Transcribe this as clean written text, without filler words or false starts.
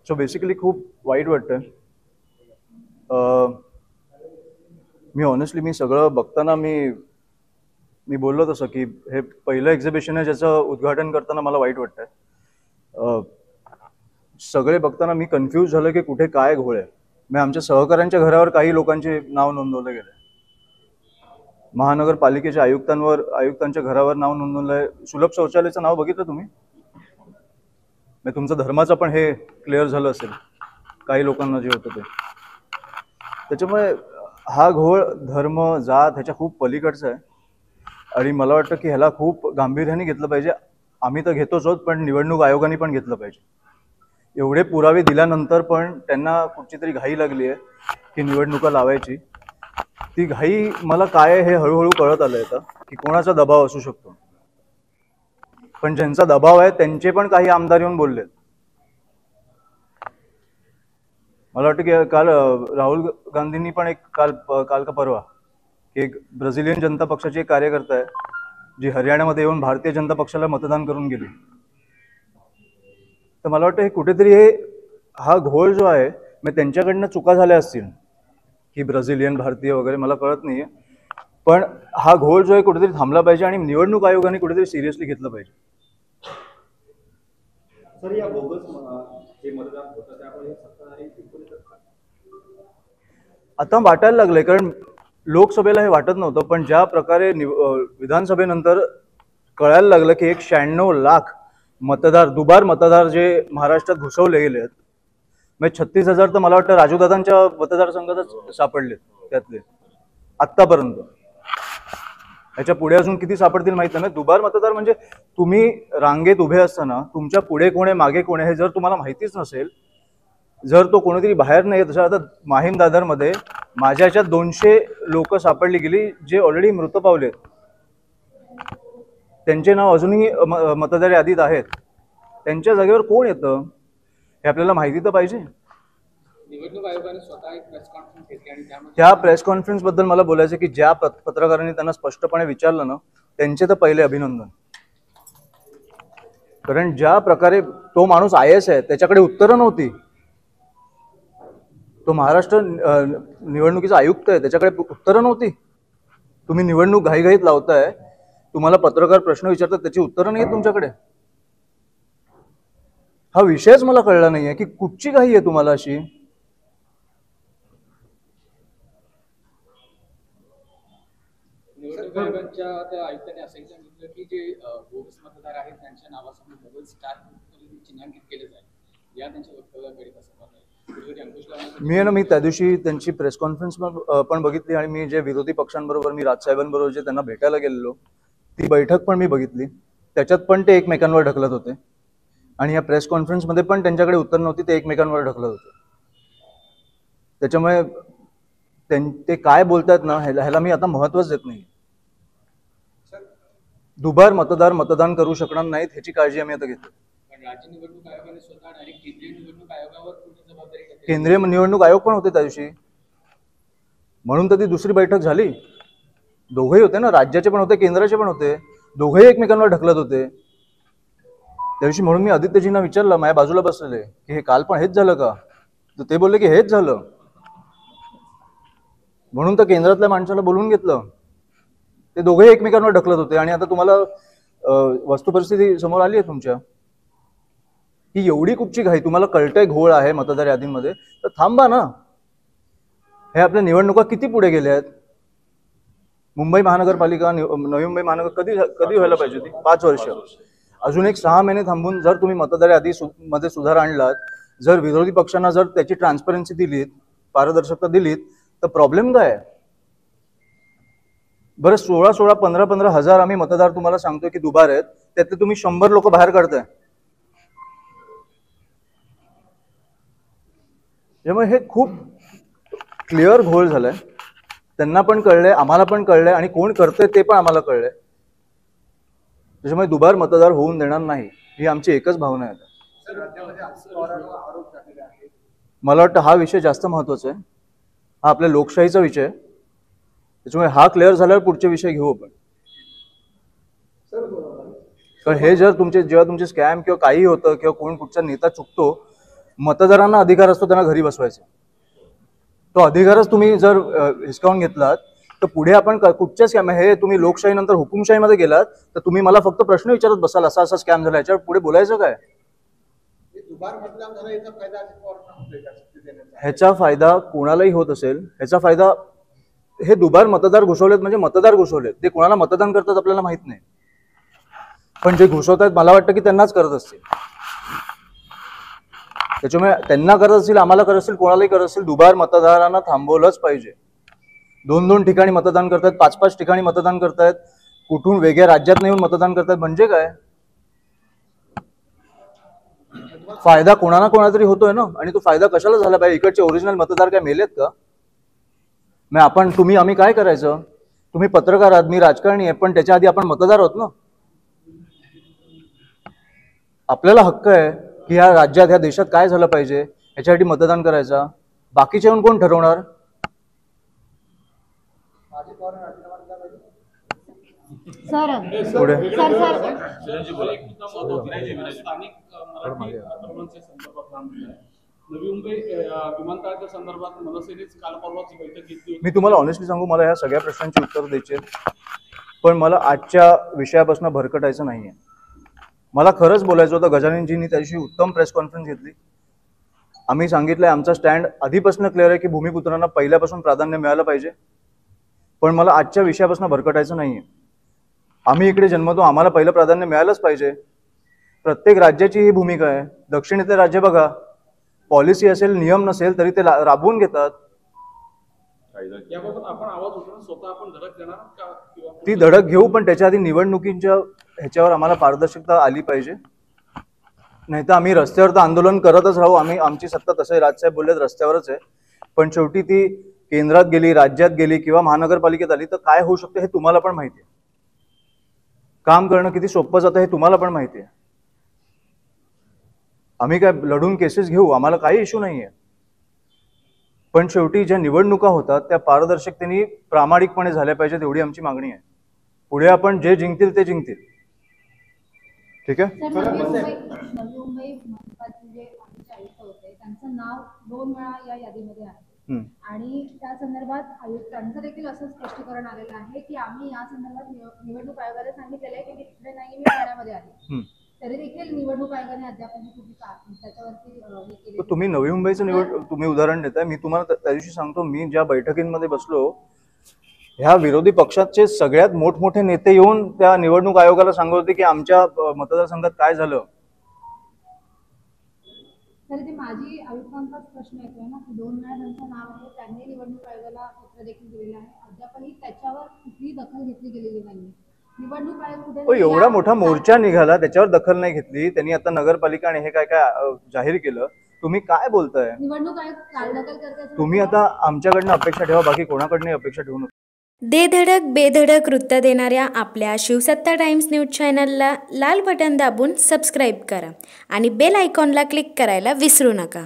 So basically खूप वाईट वाटतं. मी ऑनेस्टली मी सगळं बघताना मी बोललो तसं की हे पहिलं एक्झिबिशन आहे ज्याचं उद्घाटन करताना मला वाईट वाटतंय. सगळे बघताना मी कन्फ्यूज झालो की कुठे काय घोळ आहे. मी आमच्या सहकाऱ्यांच्या घरावर काही लोकांचे नाव नोंदवले गेले, महानगरपालिकेच्या आयुक्तांच्या घरावर नाव नोंदवलंय. सुलभ शौचालयाचं नाव बघितलं तुम्ही? तुमचं धर्माचं पण हे क्लिअर झालं असेल काही लोकांना जे होतं ते. त्याच्यामुळे हा घोळ धर्म जात ह्याच्या खूप पलीकडचा आहे आणि मला वाटतं की ह्याला खूप गांभीर्याने घेतलं पाहिजे. आम्ही तर घेतोच आहोत, पण निवडणूक आयोगाने पण घेतलं पाहिजे. एवढे पुरावे दिल्यानंतर पण त्यांना कुठची तरी घाई लागली आहे की निवडणुका लावायची. ती घाई मला काय हे हळूहळू कळत आलंय आता की कोणाचा दबाव असू शकतो. पण ज्यांचा दबाव आहे त्यांचे पण काही आमदार येऊन बोलले. मला वाटतं की काल राहुल गांधींनी पण एक काल का परवा एक ब्राझिलियन जनता पक्षाची एक कार्यकर्ता आहे जी हरियाणामध्ये येऊन भारतीय जनता पक्षाला मतदान करून गेली. तर मला वाटतं हे कुठेतरी हा घोळ जो आहे मग त्यांच्याकडनं चुका झाल्या असतील की ब्राझिलियन भारतीय वगैरे मला कळत नाहीये, पण हा घोळ जो आहे कुठेतरी थांबला पाहिजे आणि निवडणूक आयोगाने कुठेतरी सिरियसली घेतलं पाहिजे. सर, या बोगस जे मतदान होतं त्यामुळे सत्ताधारी जिंकून येतात का? आता वाटायला लागलंय, कारण लोकसभेला हे वाटत नव्हतं, पण ज्या प्रकारे विधानसभेनंतर कळायला लागलं की 96 लाख मतदार दुबार मतदार जे महाराष्ट्रात घुसवले गेले आहेत. म्हणजे 36,000 तर मला वाटतं राजूदादांच्या मतदारसंघातच सापडले त्यातले आत्तापर्यंत. याच्या पुढे अजून किती सापडतील माहित नाही. दुबार मतदार म्हणजे तुम्ही रांगेत उभे असताना तुमच्या पुढे कोण आहे मागे कोण आहे हे जर तुम्हाला माहितीच नसेल, जर तो कोणीतरी बाहेर नाही येत. आता माहीम दादरमध्ये माझ्या याच्यात 200 लोक सापडली गेली जे ऑलरेडी मृत पावलेत. त्यांचे नाव अजूनही मतदार यादीत आहेत. त्यांच्या जागेवर कोण येतं हे आपल्याला माहिती तर पाहिजे. निवडणूक आयोगाने स्वतः एक प्रेस कॉन्फरन्स घेतली आणि त्या प्रेस कॉन्फरन्स बद्दल मला बोलायचं की ज्या पत्रकारांनी त्यांना स्पष्टपणे विचारलं ना त्यांचे तर पहिले अभिनंदन. कारण ज्या प्रकारे तो माणूस IAS आहे त्याच्याकडे उत्तरं नव्हती. तो महाराष्ट्र निवडणुकीचा आयुक्त आहे त्याच्याकडे उत्तरं नव्हती. तुम्ही निवडणूक घाईघाईत लावताय, तुम्हाला पत्रकार प्रश्न विचारतात त्याची उत्तरं नाही आहेत तुमच्याकडे. हा विषयच मला कळला नाहीये की कुठची घाई आहे तुम्हाला अशी. निवडणूक आयोगाच्या त्या आयुक्तांनी असंही सांगितलं की जे बोगस मतदार आहेत त्यांच्या नावासमोर डबल स्टार चिन्हांकित केले जाईल. या त्यांच्या वक्तव्याकडे कसं पाहताय? मी त्या दिवशी त्यांची प्रेस कॉन्फरन्स पण बघितली आणि मी जे विरोधी पक्षांबरोबर मी राजसाहेबांबरोबर जे त्यांना भेटायला गेलेलो ती बैठक पण मी बघितली. त्याच्यात पण ते एकमेकांवर ढकलत होते आणि या प्रेस कॉन्फरन्समध्ये पण त्यांच्याकडे उत्तर नव्हती, ते एकमेकांवर ढकलत होते. त्याच्यामुळे ते काय बोलतात ना ह्याला मी आता महत्वच देत नाही. दुबार मतदार मतदान करू शकणार नाहीत ह्याची काळजी आम्ही आता घेतो. राज्य निवडणूक आयोगाने स्वतः डायरेक्ट केंद्रीय निवडणूक आयोगावर जबाबदारी घेतली. केंद्रीय निवडणूक आयोग पण होते त्या दिवशी, म्हणून तर ती दुसरी बैठक झाली. दोघेही होते ना, राज्याचे पण होते केंद्राचे पण होते, दोघेही एकमेकांवर ढकलत होते त्या दिवशी. म्हणून मी आदित्यजींना विचारलं, माझ्या बाजूला बसलेले, की हे काल पण हेच झालं का? तर ते बोलले की हेच झालं. म्हणून तर केंद्रातल्या माणसाला बोलवून घेतलं. ते दोघेही एकमेकांवर ढकलत होते आणि आता तुम्हाला वस्तुपरिस्थिती समोर आली आहे तुमच्या ही एवढी कुठची घाई. तुम्हाला कळतंय घोळ आहे मतदार यादींमध्ये, तर थांबा ना. हे आपल्या निवडणुका किती पुढे गेल्या आहेत. मुंबई महानगरपालिका नवी मुंबई महानगर कधी व्हायला पाहिजे होती? 5 वर्ष. अजून एक 6 महिने थांबून जर तुम्ही मतदार यादीमध्ये सुधार आणलात, जर विरोधी पक्षांना जर त्याची ट्रान्सपरन्सी दिलीत, पारदर्शकता दिलीत, तर प्रॉब्लेम काय आहे? बरं 16 15 हजार आम्ही मतदार तुम्हाला सांगतोय की दुबार आहेत, त्यातले तुम्ही 100 लोक बाहेर काढताय. त्यामुळे हे खूप क्लिअर घोळ झालाय. त्यांना पण कळलंय, आम्हाला पण कळलंय आणि कोण करतंय ते पण आम्हाला कळलंय. त्याच्यामुळे दुबार मतदार होऊन देणार नाही ही आमची एकच भावना आहे. मला वाटतं हा विषय जास्त महत्वाचा आहे. हा आपल्या लोकशाहीचा विषय आहे. त्याच्यामुळे हा क्लिअर झाल्यावर पुढचे विषय घेऊ आपण. कारण हे जर जेव्हा तुमचे स्कॅम किंवा काही होतं किंवा कोण कुठचा नेता चुकतो मतदारांना अधिकार असतो त्यांना घरी बसवायचा. तो अधिकारच तुम्ही जर हिसकावून घेतलात तर पुढे आपण कुठच्या स्कॅम हे तुम्ही लोकशाहीनंतर हुकुमशाहीमध्ये गेलात तर तुम्ही मला फक्त प्रश्न विचारत बसाल असा असा स्कॅम झाला, याच्यावर पुढे बोलायचं काय? ह्याचा फायदा कोणालाही होत असेल, ह्याचा फायदा हे दुबार मतदार घुसवलेत म्हणजे मतदार घुसवलेत, ते कोणाला मतदान करतात आपल्याला माहित नाही, पण जे घुसवतात मला वाटतं की त्यांनाच करत असतील. त्याच्यामुळे त्यांना करत असतील, आम्हाला करत असतील, कोणालाही करत असतील, दुबार मतदारांना थांबवलंच पाहिजे. 2-2 ठिकाणी मतदान करतायत, 5-5 ठिकाणी मतदान करतायत, कुठून वेगळ्या राज्यात येऊन मतदान करतायत, म्हणजे काय फायदा कोणाला कोणाला तरी होतोय ना. आणि तो फायदा कशाला झाला पाहिजे? इकडचे ओरिजिनल मतदार काय मेलेत का? मग आपण तुम्ही आम्ही काय करायचं? तुम्ही पत्रकार आहात, मी राजकारणी आहे, पण त्याच्या आधी आपण मतदार आहोत ना. आपल्याला हक्क आहे की ह्या राज्यात ह्या देशात काय झालं पाहिजे याच्यासाठी मतदान करायचा. बाकीचे येऊन कोण ठरवणार? सर पुढे स्थानिक मराठी तरुणांच्या संदर्भात काम केलं आहे. नवी मुंबई विमानतळाच्या संदर्भात मनसेनेच काल परवाची बैठक घेतली होती. मी तुम्हाला ऑनेस्टली सांगू, मला ह्या सगळ्या प्रश्नांची उत्तर द्यायची, पण मला आजच्या विषयापासून भरकटायचं नाहीये. मला खरंच बोलायचं होतं. गजाननजींनी त्या दिवशी उत्तम प्रेस कॉन्फरन्स घेतली. आम्ही सांगितलंय आमचा स्टँड आधीपासून क्लिअर आहे की भूमिपुत्रांना पहिल्यापासून प्राधान्य मिळालं पाहिजे, पण मला आजच्या विषयापासून भरकटायचं नाहीये. आम्ही इकडे जन्मतो, आम्हाला पहिलं प्राधान्य मिळालंच पाहिजे. प्रत्येक राज्याची ही भूमिका आहे. दक्षिणेतले राज्य बघा, पॉलिसी असेल, नियम नसेल तरी ते राबवून घेतात. याबाबत आपण आवाज उठवून स्वतः आपण धडक देणार का? ती धडक घेऊ, पण त्याच्या आधी निवडणुकींच्या ह्याच्यावर आम्हाला पारदर्शकता आली पाहिजे. नाही तर आम्ही रस्त्यावर तर आंदोलन करतच राहू. आमची सत्ता, तसं राजसाहेब बोललेत, रस्त्यावरच आहे, पण शेवटी ती केंद्रात गेली, राज्यात गेली किंवा महानगरपालिकेत आली तर काय होऊ शकतं हे तुम्हाला पण माहिती आहे. काम करणं किती सोपं जातं हे तुम्हाला पण माहिती आहे. आम्ही काय लढून केसेस घेऊ, आम्हाला काही इश्यू नाहीये, पण शेवटी ज्या निवडणुका होतात त्या पारदर्शकतेने प्रामाणिकपणे झाल्या पाहिजेत, एवढी आमची मागणी आहे. पुढे आपण जे जिंकतील ते जिंकतील. ठीक आहे. सर, नवी मुंबई मनपाचे जे आयुक्त होते त्यांचं नाव 2 वेळा या यादीमध्ये आहे आणि त्या संदर्भात आयुक्तांचं देखील असं स्पष्टीकरण आलेलं आहे की आम्ही या संदर्भात निवडणूक आयोगाला सांगितलेलं आहे की तिकडे नाही, मी ठाण्यामध्ये आहे, तरी देखील निवडणूक आयोगाने अद्याप त्याच्यावरती तुम्ही नवी मुंबईचं तुम्ही उदाहरण देताय. मी तुम्हाला त्या दिवशी सांगतो, मी ज्या बैठकींमध्ये बसलो, ह्या विरोधी पक्षाचे सगळ्यात मोठमोठे नेते येऊन त्या निवडणूक आयोगाला सांगत होते की आमच्या मतदारसंघात काय झालं. तर ते माजी आयुक्तांचाच प्रश्न येतोय ना की 2 वेळा त्यांचं नाव आहे, त्यांनी निवडणूक आयोगाला पत्र देखील दिलेलं आहे, अद्यापही त्याच्यावर कुठलीही दखल घेतली गेलेली नाही. निवडणूक आयोग कुठे एवढा मोठा मोर्चा निघाला, त्याच्यावर दखल नाही घेतली त्यांनी. आता नगरपालिका आणि हे काय काय जाहीर केलं. तुम्ही काय बोलताय? निवडणूक आयोग कालदखल करते. तुम्ही आता आमच्याकडनं अपेक्षा ठेवा, बाकी कोणाकडनं अपेक्षा ठेवू नका. देधडक बेधडक वृत्त देणाऱ्या आपल्या शिवसत्ता टाइम्स न्यूज चॅनलला लाल बटन दाबून सबस्क्राईब करा आणि बेल आयकॉनला क्लिक करायला विसरू नका.